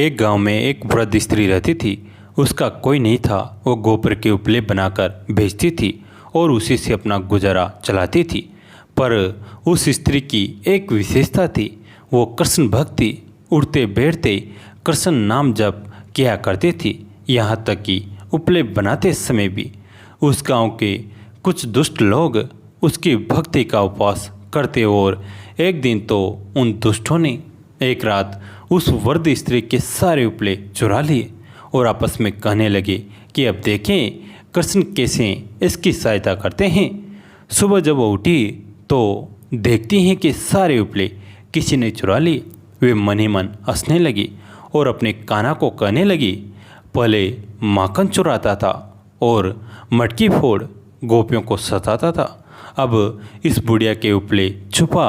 एक गांव में एक वृद्ध स्त्री रहती थी। उसका कोई नहीं था। वो गोबर के उपले बनाकर बेचती थी और उसी से अपना गुजारा चलाती थी। पर उस स्त्री की एक विशेषता थी। वो कृष्ण भक्त थी। उठते बैठते कृष्ण नाम जप किया करती थी। यहाँ तक कि उपले बनाते समय भी उस गांव के कुछ दुष्ट लोग उसकी भक्ति का उपवास करते और एक दिन तो उन दुष्टों ने एक रात उस वृद्ध स्त्री के सारे उपले चुरा लिए और आपस में कहने लगे कि अब देखें कृष्ण कैसे इसकी सहायता करते हैं। सुबह जब वो उठी तो देखती हैं कि सारे उपले किसी ने चुरा लिए। वे मन ही मन हंसने लगी और अपने कान्हा को कहने लगी, पहले माखन चुराता था और मटकी फोड़ गोपियों को सताता था, अब इस बुढ़िया के उपले छुपा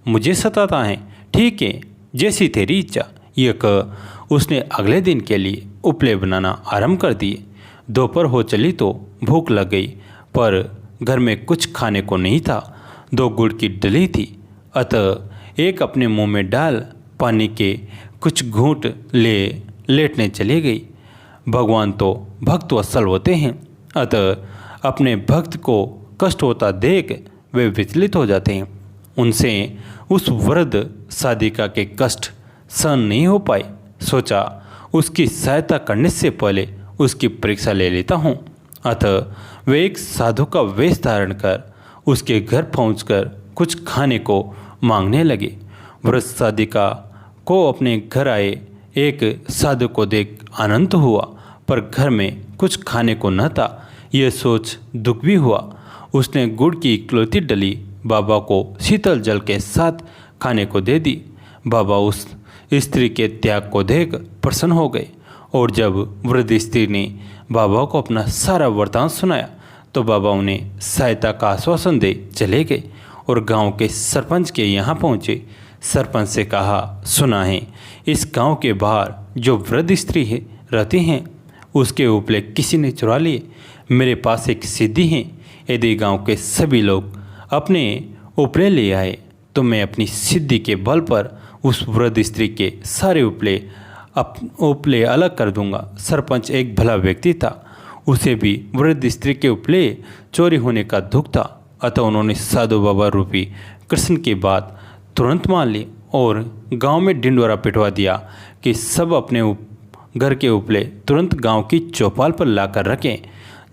मुझे सताता है। ठीक है, जैसी तेरी इच्छा। यह कह उसने अगले दिन के लिए उपले बनाना आरंभ कर दिए। दोपहर हो चली तो भूख लग गई, पर घर में कुछ खाने को नहीं था। 2 गुड़ की डली थी, अतः एक अपने मुंह में डाल पानी के कुछ घूंट ले लेटने चली गई। भगवान तो भक्त वत्सल होते हैं, अतः अपने भक्त को कष्ट होता देख वे विचलित हो जाते हैं। उनसे उस वृद्ध साधिका के कष्ट सहन नहीं हो पाए। सोचा उसकी सहायता करने से पहले उसकी परीक्षा ले लेता हूँ। अतः वे एक साधु का वेश धारण कर उसके घर पहुंचकर कुछ खाने को मांगने लगे। वृद्ध साधिका को अपने घर आए एक साधु को देख आनंद हुआ, पर घर में कुछ खाने को न था। यह सोच दुख भी हुआ। उसने गुड़ की इकलौती डली बाबा को शीतल जल के साथ खाने को दे दी। बाबा उस स्त्री के त्याग को देख प्रसन्न हो गए और जब वृद्ध स्त्री ने बाबा को अपना सारा वृतांत सुनाया तो बाबा उन्हें सहायता का आश्वासन दे चले गए और गांव के सरपंच के यहाँ पहुँचे। सरपंच से कहा, सुना है इस गांव के बाहर जो वृद्ध स्त्री है रहती हैं उसके उपले किसी ने चुरा लिए। मेरे पास एक सिद्धि है, यदि गांव के सभी लोग अपने उपले ले आए तो मैं अपनी सिद्धि के बल पर उस वृद्ध स्त्री के सारे उपले अलग कर दूंगा। सरपंच एक भला व्यक्ति था, उसे भी वृद्ध स्त्री के उपले चोरी होने का दुख था, अतः उन्होंने साधु बाबा रूपी कृष्ण की बात तुरंत मान ली और गांव में ढिंढोरा पिटवा दिया कि सब अपने घर के उपले तुरंत गांव की चौपाल पर लाकर रखें।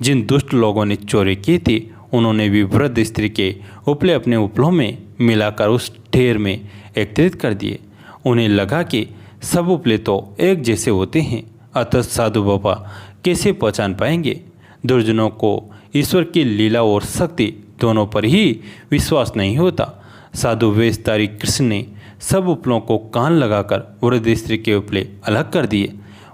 जिन दुष्ट लोगों ने चोरी की थी उन्होंने भी वृद्ध स्त्री के उपले अपने उपलों में मिलाकर उस ढेर में एकत्रित कर दिए। उन्हें लगा कि सब उपले तो एक जैसे होते हैं, अतः साधु बाबा कैसे पहचान पाएंगे। दुर्जनों को ईश्वर की लीला और शक्ति दोनों पर ही विश्वास नहीं होता। साधु वेशधारी कृष्ण ने सब उपलों को कान लगाकर वृद्ध स्त्री के उपले अलग कर दिए।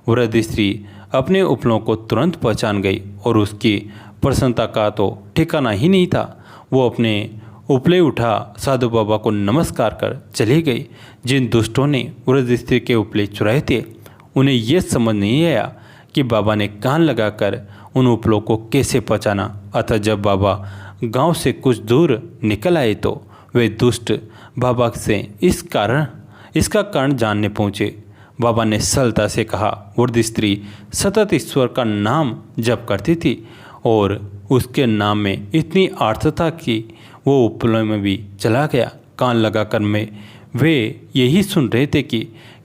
वृद्ध स्त्री अपने उपलों को तुरंत पहचान गई और उसकी प्रसन्नता का तो ठिकाना ही नहीं था। वो अपने उपले उठा साधु बाबा को नमस्कार कर चली गई। जिन दुष्टों ने वृद्ध स्त्री के उपले चुराए थे उन्हें यह समझ नहीं आया कि बाबा ने कान लगाकर उन उपलों को कैसे पहचाना। अतः जब बाबा गांव से कुछ दूर निकल आए तो वे दुष्ट बाबा से इसका कारण जानने पहुँचे। बाबा ने सरलता से कहा, वृद्ध स्त्री सतत ईश्वर का नाम जप करती थी और उसके नाम में इतनी आर्थता कि वो उपलों में भी चला गया। कान लगाकर वे यही सुन रहे थे कि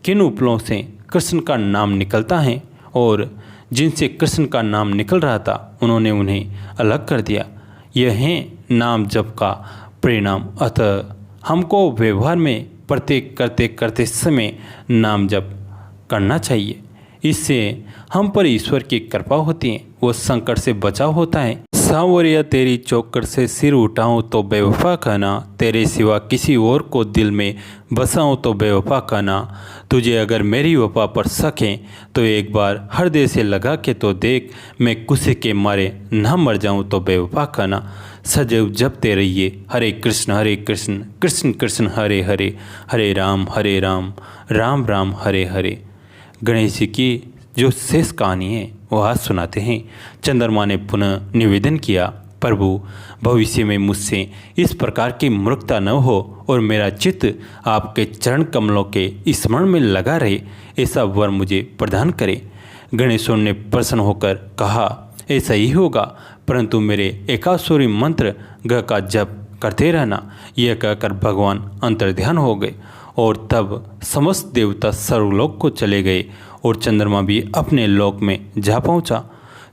किन उपलों से कृष्ण का नाम निकलता है और जिनसे कृष्ण का नाम निकल रहा था उन्होंने उन्हें अलग कर दिया। यह है नाम जप का परिणाम। अतः हमको व्यवहार में प्रत्येक करते करते समय नाम जप करना चाहिए। इससे हम पर ईश्वर की कृपा होती है, वो संकट से बचाव होता है। सांवरिया तेरी चौखट से सिर उठाऊं तो बेवफा कहना, तेरे सिवा किसी और को दिल में बसाऊं तो बेवफा कहना। तुझे अगर मेरी वफा पर सकें तो एक बार हृदय से लगा के तो देख, मैं गुस्से के मारे ना मर जाऊं तो बेवफा कहना। सदैव जपते रहिए हरे कृष्ण कृष्ण कृष्ण हरे हरे, हरे राम राम राम हरे हरे। गणेश जी की जो शेष कहानी है वो आज सुनाते हैं। चंद्रमा ने पुनः निवेदन किया, प्रभु, भविष्य में मुझसे इस प्रकार की मूर्खता न हो और मेरा चित्त आपके चरण कमलों के स्मरण में लगा रहे, ऐसा वर मुझे प्रदान करे। गणेशों ने प्रसन्न होकर कहा, ऐसा ही होगा, परंतु मेरे एकासुरी मंत्र ग का जप करते रहना। यह कहकर भगवान अंतर्ध्यान हो गए और तब समस्त देवता सर्वलोक को चले गए और चंद्रमा भी अपने लोक में जा पहुंचा।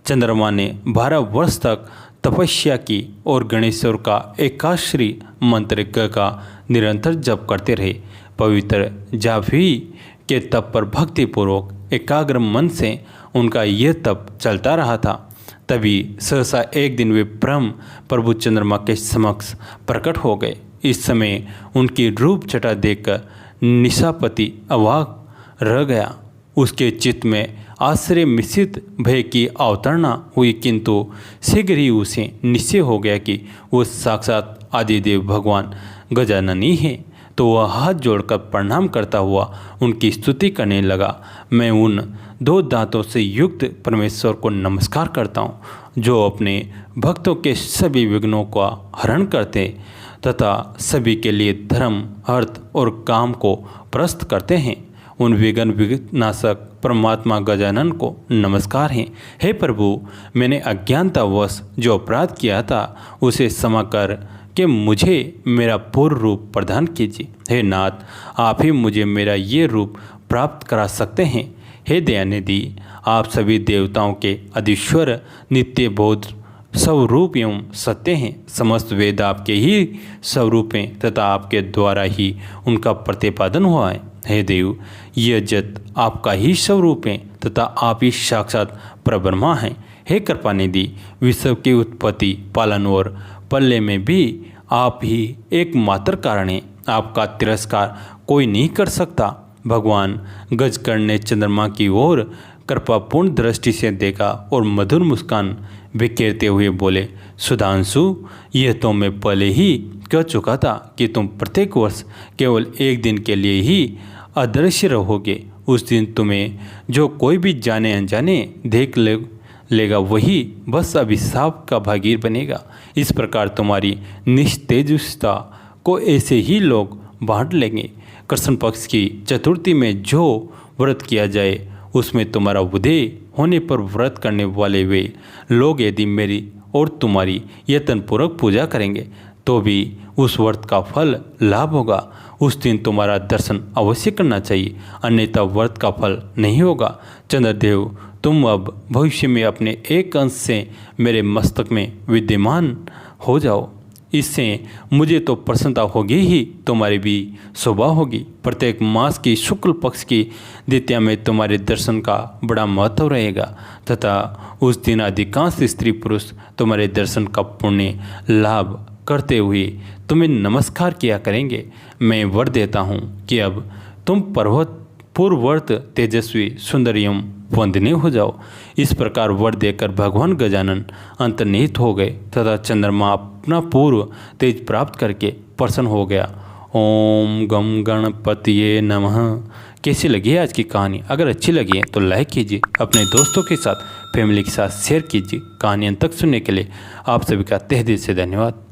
चंद्रमा ने 12 वर्ष तक तपस्या की और गणेश्वर का एकाश्री मंत्र का निरंतर जप करते रहे। पवित्र जाह्नवी के तप पर भक्तिपूर्वक एकाग्र मन से उनका यह तप चलता रहा था। तभी सहसा एक दिन वे ब्रह्म प्रभु चंद्रमा के समक्ष प्रकट हो गए। इस समय उनकी रूप छटा देखकर निशापति अवाक रह गया। उसके चित्त में आश्चर्य मिश्रित भय की अवतरणा हुई, किंतु शीघ्र ही उसे निश्चय हो गया कि वो साक्षात आदिदेव भगवान गजानन ही है। तो वह हाथ जोड़कर प्रणाम करता हुआ उनकी स्तुति करने लगा। मैं उन 2 दांतों से युक्त परमेश्वर को नमस्कार करता हूँ, जो अपने भक्तों के सभी विघ्नों का हरण करते तथा सभी के लिए धर्म, अर्थ और काम को प्रस्त करते हैं। उन विघ्न विनाशक परमात्मा गजानन को नमस्कार है। हे प्रभु, मैंने अज्ञानतावश जो अपराध किया था उसे क्षमा कर कि मुझे मेरा पूर्ण रूप प्रदान कीजिए। हे नाथ, आप ही मुझे मेरा ये रूप प्राप्त करा सकते हैं। हे दयानिधि, आप सभी देवताओं के अधीश्वर, नित्य बोध, स्वरूप एवं सत्य हैं। समस्त वेद आपके ही स्वरूप हैं तथा आपके द्वारा ही उनका प्रतिपादन हुआ है। हे देव, यह जगत आपका ही स्वरूप है तथा आप ही साक्षात परब्रह्मा हैं। हे कृपानिधि, विश्व की उत्पत्ति, पालन और प्रलय में भी आप ही एकमात्र कारण हैं। आपका तिरस्कार कोई नहीं कर सकता। भगवान गजकर्ण ने चंद्रमा की ओर कृपापूर्ण दृष्टि से देखा और मधुर मुस्कान बिखेरते हुए बोले, सुधांशु, यह तो मैं पहले ही कह चुका था कि तुम प्रत्येक वर्ष केवल एक दिन के लिए ही अदृश्य रहोगे। उस दिन तुम्हें जो कोई भी जाने अनजाने देख लेगा वही बस अभिशाप का भागीर बनेगा। इस प्रकार तुम्हारी निस्तेजता को ऐसे ही लोग बांट लेंगे। कृष्ण पक्ष की चतुर्थी में जो व्रत किया जाए उसमें तुम्हारा उदय होने पर व्रत करने वाले वे लोग यदि मेरी और तुम्हारी यत्नपूर्वक पूजा करेंगे तो भी उस व्रत का फल लाभ होगा। उस दिन तुम्हारा दर्शन अवश्य करना चाहिए, अन्यथा व्रत का फल नहीं होगा। चंद्रदेव, तुम अब भविष्य में अपने एक अंश से मेरे मस्तक में विद्यमान हो जाओ। इससे मुझे तो प्रसन्नता होगी ही, तुम्हारी भी शोभा होगी। प्रत्येक मास की शुक्ल पक्ष की द्वितीया में तुम्हारे दर्शन का बड़ा महत्व रहेगा तथा उस दिन अधिकांश स्त्री पुरुष तुम्हारे दर्शन का पुण्य लाभ करते हुए तुम्हें नमस्कार किया करेंगे। मैं वर देता हूँ कि अब तुम पूर्ववर्त तेजस्वी, सुंदर एवं वंदनीय हो जाओ। इस प्रकार वर देकर भगवान गजानन अंतर्निहित हो गए तथा चंद्रमा अपना पूर्व तेज प्राप्त करके प्रसन्न हो गया। ओम गम गणपतिये नमः। कैसी लगी है आज की कहानी? अगर अच्छी लगी है तो लाइक कीजिए, अपने दोस्तों के साथ, फैमिली के साथ शेयर कीजिए। कहानी अंत तक सुनने के लिए आप सभी का तहे दिल से धन्यवाद।